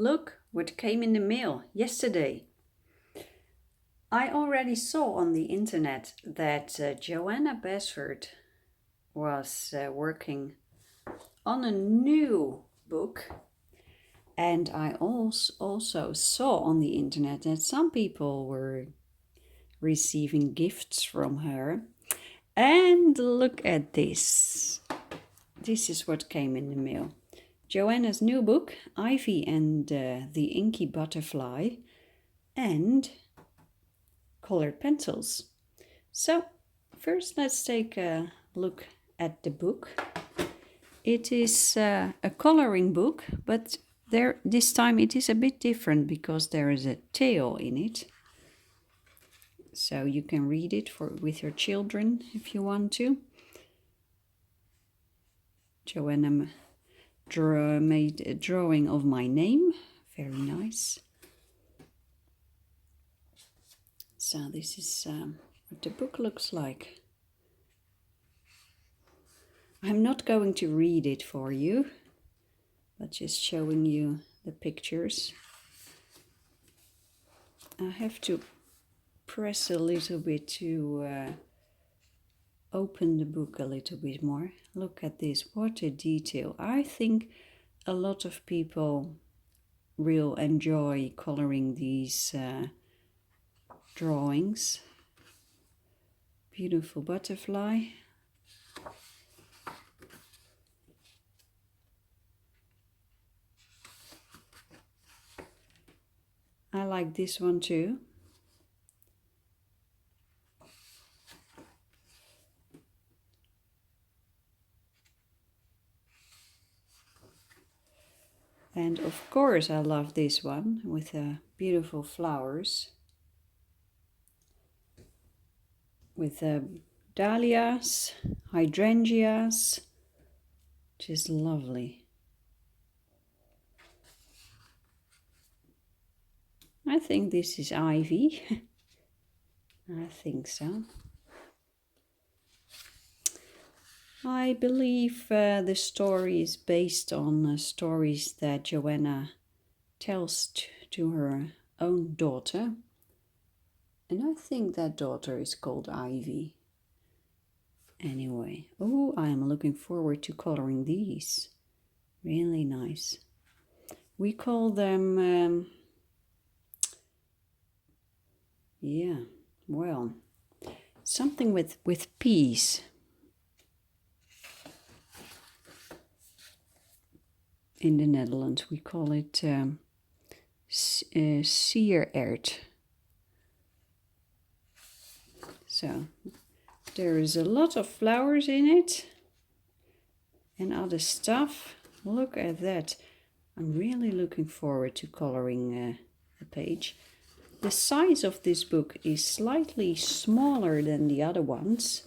Look what came in the mail yesterday. I already saw on the internet that Joanna Basford was working on a new book. And I also saw on the internet that some people were receiving gifts from her. And look at this. This is what came in the mail. Joanna's new book, Ivy and the Inky Butterfly, and colored pencils. So first let's take a look at the book. It is a coloring book, but this time it is a bit different because there is a tale in it. So you can read it with your children if you want to. Joanna made a drawing of my name. Very nice. So this is what the book looks like. I'm not going to read it for you, but just showing you the pictures. I have to press a little bit to open the book a little bit more. Look at this, what a detail. I think a lot of people will enjoy coloring these drawings. Beautiful butterfly. I like this one too. And of course I love this one with beautiful flowers. With dahlias, hydrangeas, just lovely. I think this is Ivy. I think so. I believe the story is based on stories that Joanna tells to her own daughter. And I think that daughter is called Ivy. Anyway, oh, I am looking forward to coloring these. Really nice. We call them, something with peas. In the Netherlands, we call it sieroord. So there is a lot of flowers in it and other stuff. Look at that. I'm really looking forward to coloring a page. The size of this book is slightly smaller than the other ones,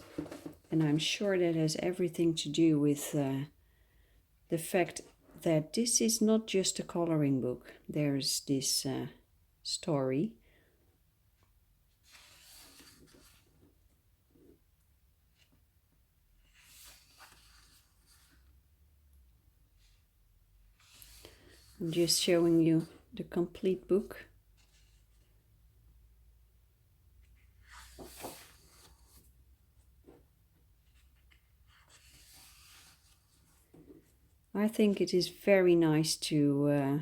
and I'm sure that has everything to do with the fact that this is not just a coloring book. There's this story. I'm just showing you the complete book. I think it is very nice to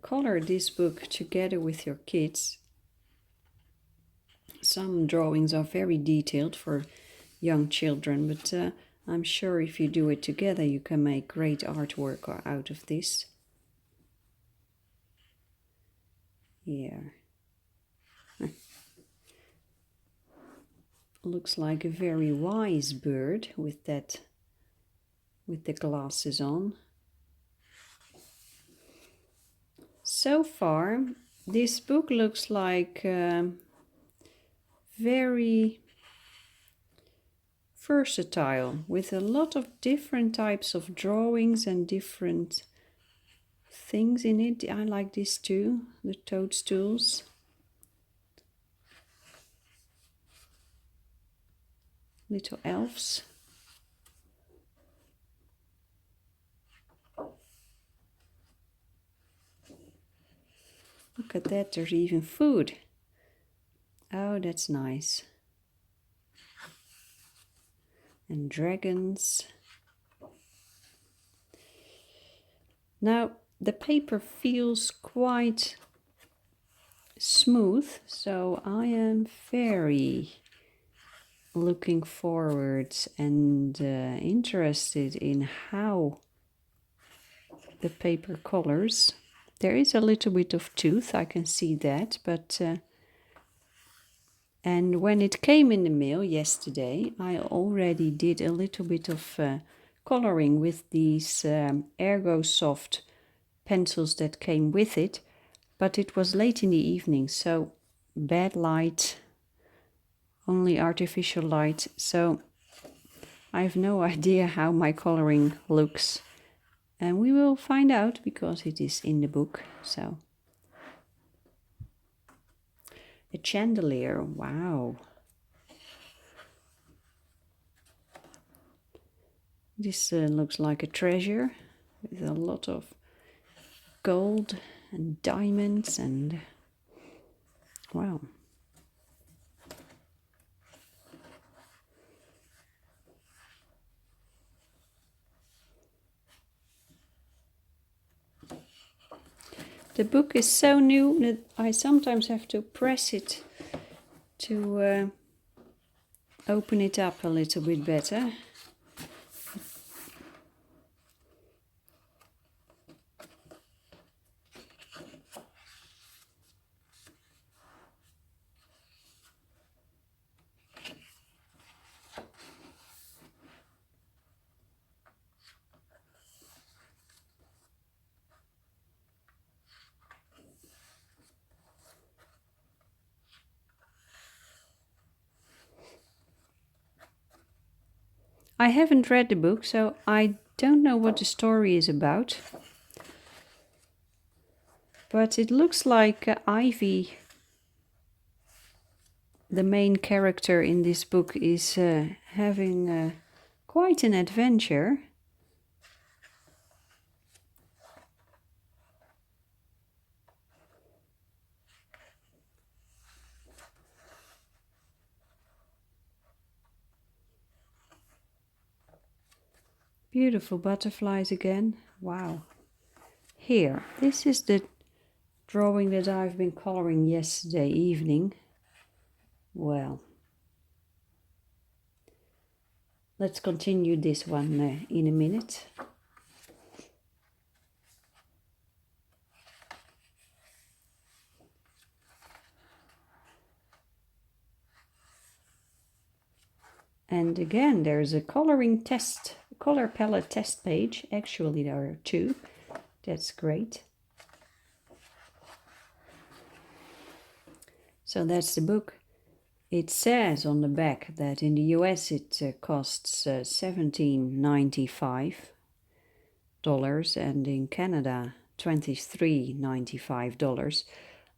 color this book together with your kids. Some drawings are very detailed for young children, but I'm sure if you do it together you can make great artwork out of this. Here. Looks like a very wise bird with the glasses on. So far, this book looks like very versatile, with a lot of different types of drawings and different things in it. I like this too, the toadstools. Little elves. look at that, there's even food. Oh, that's nice. And dragons. Now, the paper feels quite smooth, so I am very looking forward and interested in how the paper colors. There is a little bit of tooth, I can see that, but and when it came in the mail yesterday, I already did a little bit of coloring with these Ergosoft pencils that came with it, but it was late in the evening, so bad light, only artificial light, so I have no idea how my coloring looks, and we will find out because it is in the book. So a chandelier, wow. This looks like a treasure with a lot of gold and diamonds and wow. The book is so new that I sometimes have to press it to open it up a little bit better. I haven't read the book, so I don't know what the story is about. But it looks like Ivy, the main character in this book, is having quite an adventure. Beautiful butterflies again. Wow. Here, this is the drawing that I've been coloring yesterday evening. Well, let's continue this one in a minute. And again, there's a coloring test, color palette test page. Actually, there are two. That's great. So that's the book. It says on the back that in the US it costs $17.95 and in Canada $23.95.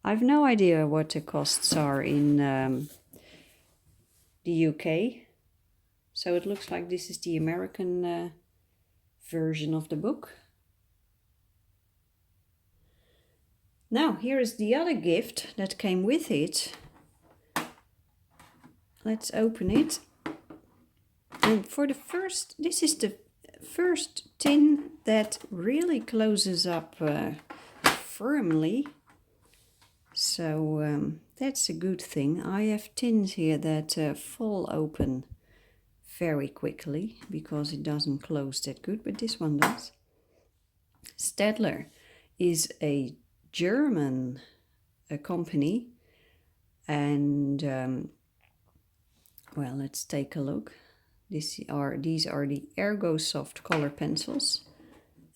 I've no idea what the costs are in the UK. So it looks like this is the American version of the book. Now, here is the other gift that came with it. Let's open it. And for the first, this is the first tin that really closes up firmly. So that's a good thing. I have tins here that fall open very quickly because it doesn't close that good, but this one does. Staedtler is a German company, and well, let's take a look. These are the Ergosoft color pencils,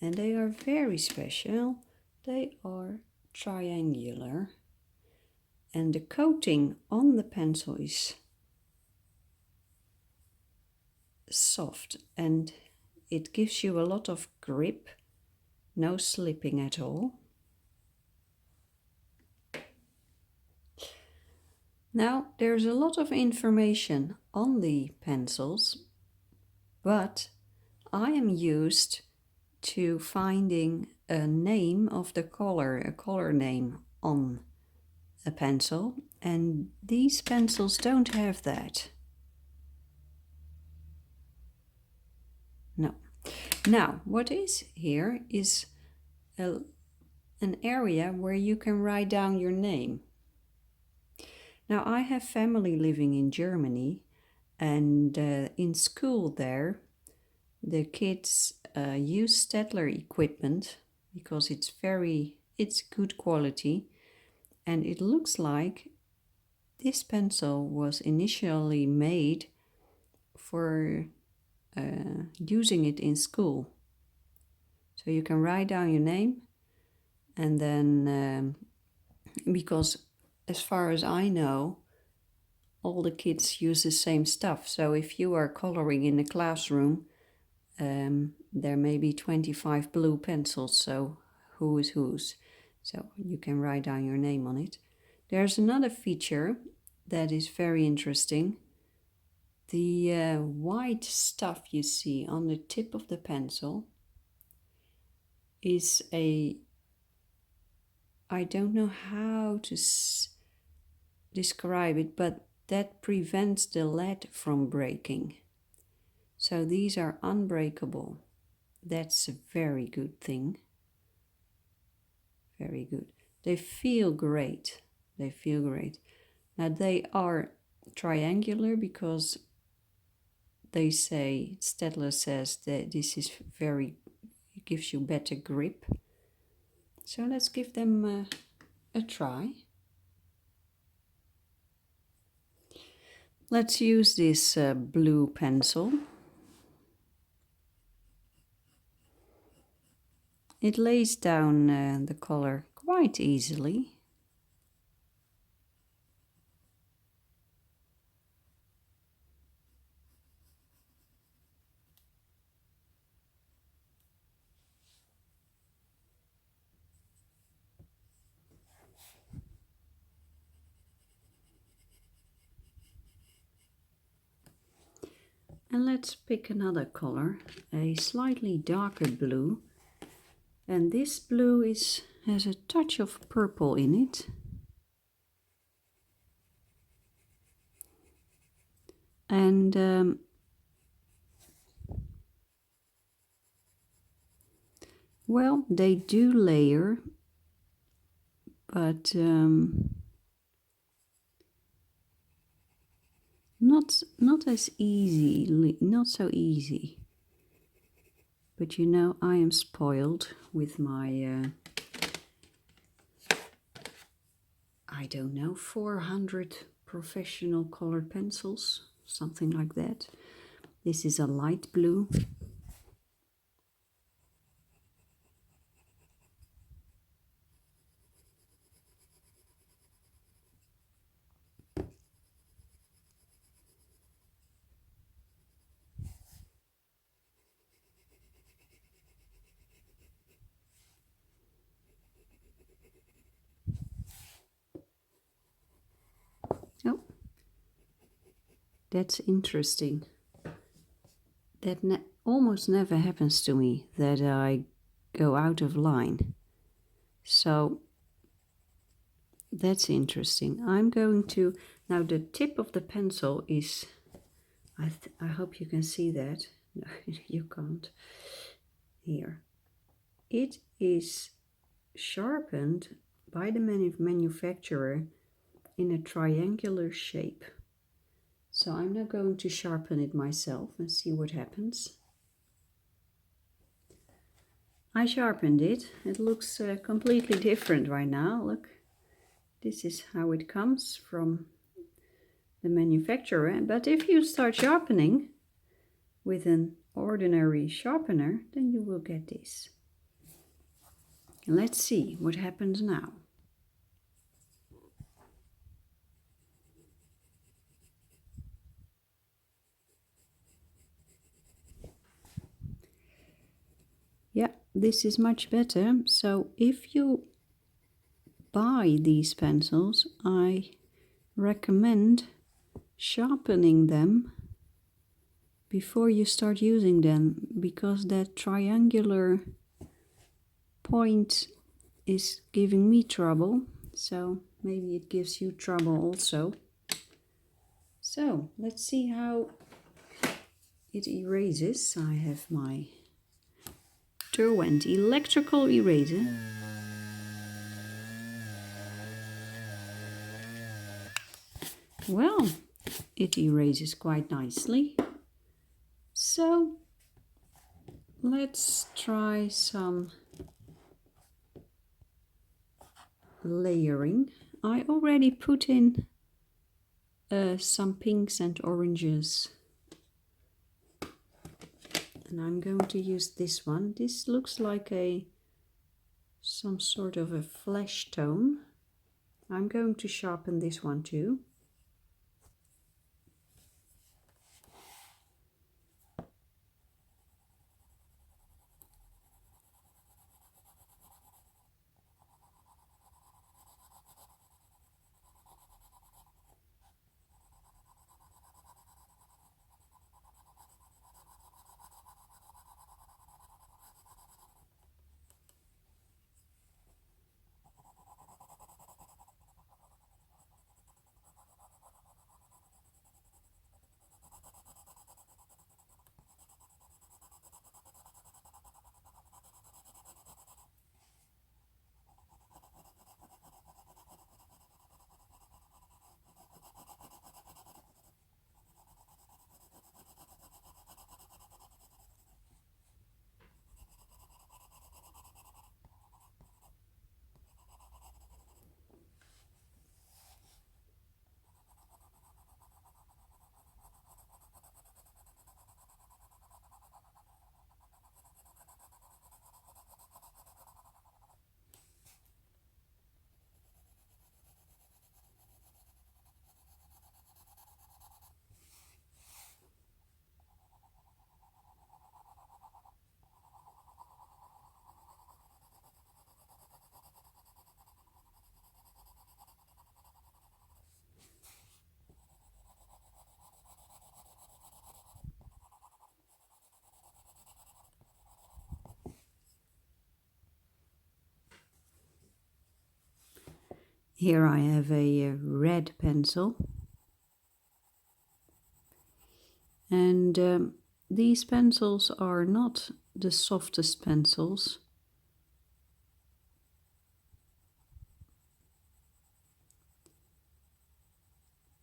and they are very special. They are triangular, and the coating on the pencil is soft, and it gives you a lot of grip, no slipping at all. Now, there's a lot of information on the pencils, but I am used to finding a name of the color, a color name on a pencil, and these pencils don't have that. No. Now, what is here is an area where you can write down your name. Now, I have family living in Germany, and in school there, the kids use Staedtler equipment because it's good quality, and it looks like this pencil was initially made for using it in school. So you can write down your name, and then because as far as I know, all the kids use the same stuff. So if you are coloring in a classroom, there may be 25 blue pencils, so who is whose? So you can write down your name on it. There's another feature that is very interesting. The white stuff you see on the tip of the pencil is I don't know how to describe it, but that prevents the lead from breaking. So these are unbreakable. That's a very good thing. Very good. They feel great. They feel great. Now they are triangular because they say, Staedtler says that this is it gives you better grip. So let's give them a try. Let's use this blue pencil. It lays down the color quite easily. And let's pick another color, a slightly darker blue. And this blue has a touch of purple in it. And well, they do layer, but not as easy, not so easy. But you know, I am spoiled with my I don't know, 400 professional colored pencils, something like that. This is a light blue. Oh, that's interesting. That almost never happens to me, that I go out of line. So that's interesting. I'm going to, now the tip of the pencil is, I hope you can see that. No, you can't. Here. It is sharpened by the manufacturer in a triangular shape. So I'm now going to sharpen it myself and see what happens. I sharpened it. It looks completely different right now. Look, this is how it comes from the manufacturer. But if you start sharpening with an ordinary sharpener, then you will get this. Let's see what happens now. Yeah, this is much better. So if you buy these pencils, I recommend sharpening them before you start using them, because that triangular point is giving me trouble. so maybe it gives you trouble also. So let's see how it erases. I have my Derwent electrical eraser. Well, it erases quite nicely. So let's try some layering. I already put in some pinks and oranges. And I'm going to use this one. This looks like some sort of a flesh tone. I'm going to sharpen this one too. Here I have a red pencil, and these pencils are not the softest pencils.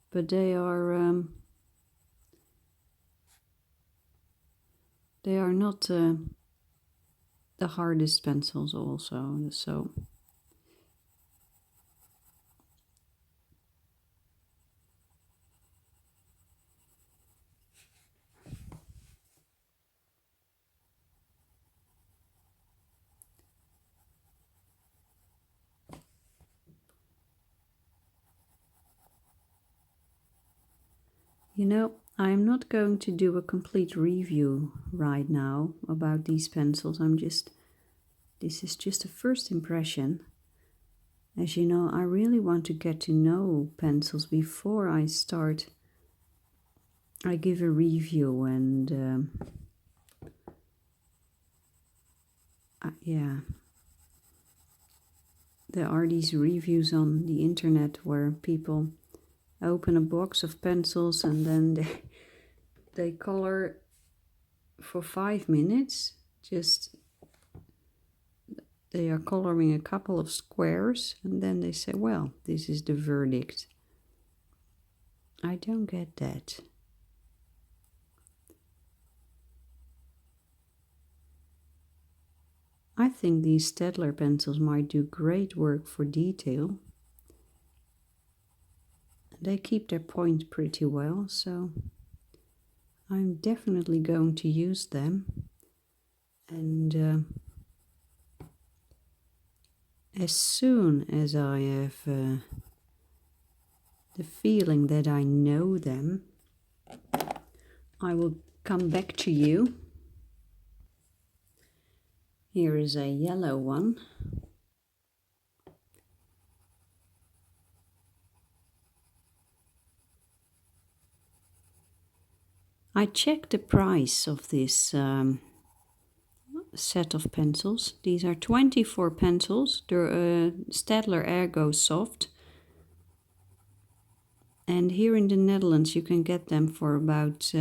But they are not the hardest pencils also, so you know, I'm not going to do a complete review right now about these pencils. This is just a first impression. As you know, I really want to get to know pencils before I give a review, and yeah, there are these reviews on the internet where people open a box of pencils and then they color for 5 minutes. Just they are coloring a couple of squares and then they say, well, this is the verdict. I don't get that. I think these Staedtler pencils might do great work for detail. They keep their point pretty well, so I'm definitely going to use them. And as soon as I have the feeling that I know them, I will come back to you. Here is a yellow one. I checked the price of this set of pencils. These are 24 pencils. They're Staedtler Ergosoft. And here in the Netherlands you can get them for about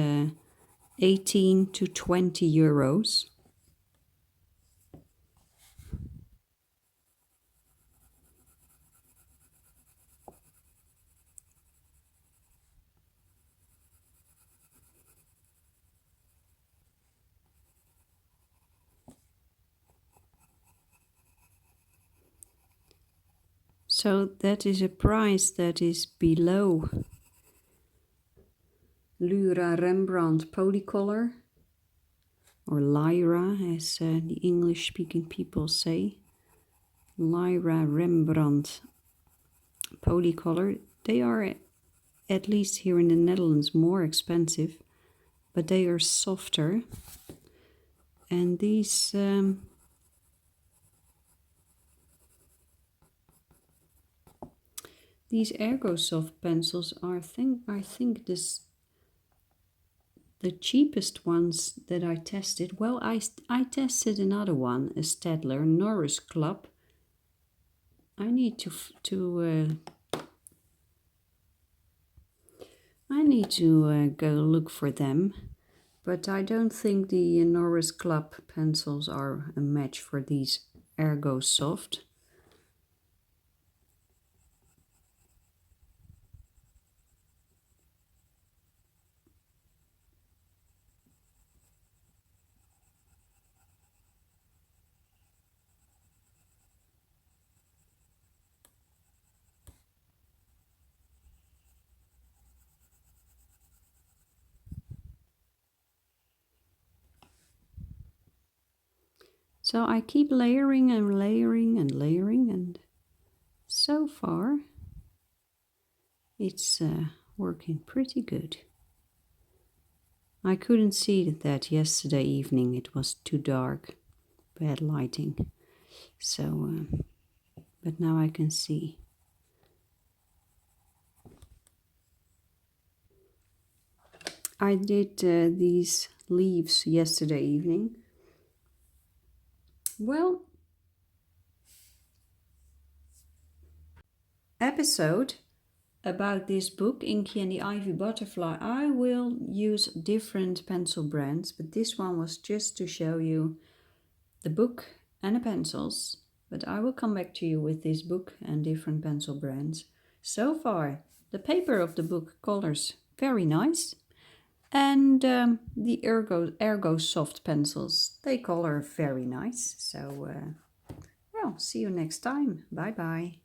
18 to 20 euros. So that is a price that is below Lyra Rembrandt Polycolor, or Lyra as the English speaking people say. Lyra Rembrandt Polycolor. They are, at least here in the Netherlands, more expensive, but they are softer. And these Ergosoft pencils are, I think the cheapest ones that I tested. Well, I tested another one, a Staedtler Norris Club. I need to go look for them, but I don't think the Norris Club pencils are a match for these Ergosoft. So I keep layering and layering and layering, and so far it's working pretty good. I couldn't see that yesterday evening, it was too dark, bad lighting. So, but now I can see. I did these leaves yesterday evening. Well, episode about this book, Inky and the Ivy Butterfly, I will use different pencil brands, but this one was just to show you the book and the pencils. But I will come back to you with this book and different pencil brands. So far, the paper of the book colors very nice. And the Ergosoft pencils, they color very nice. So, well, see you next time. Bye bye.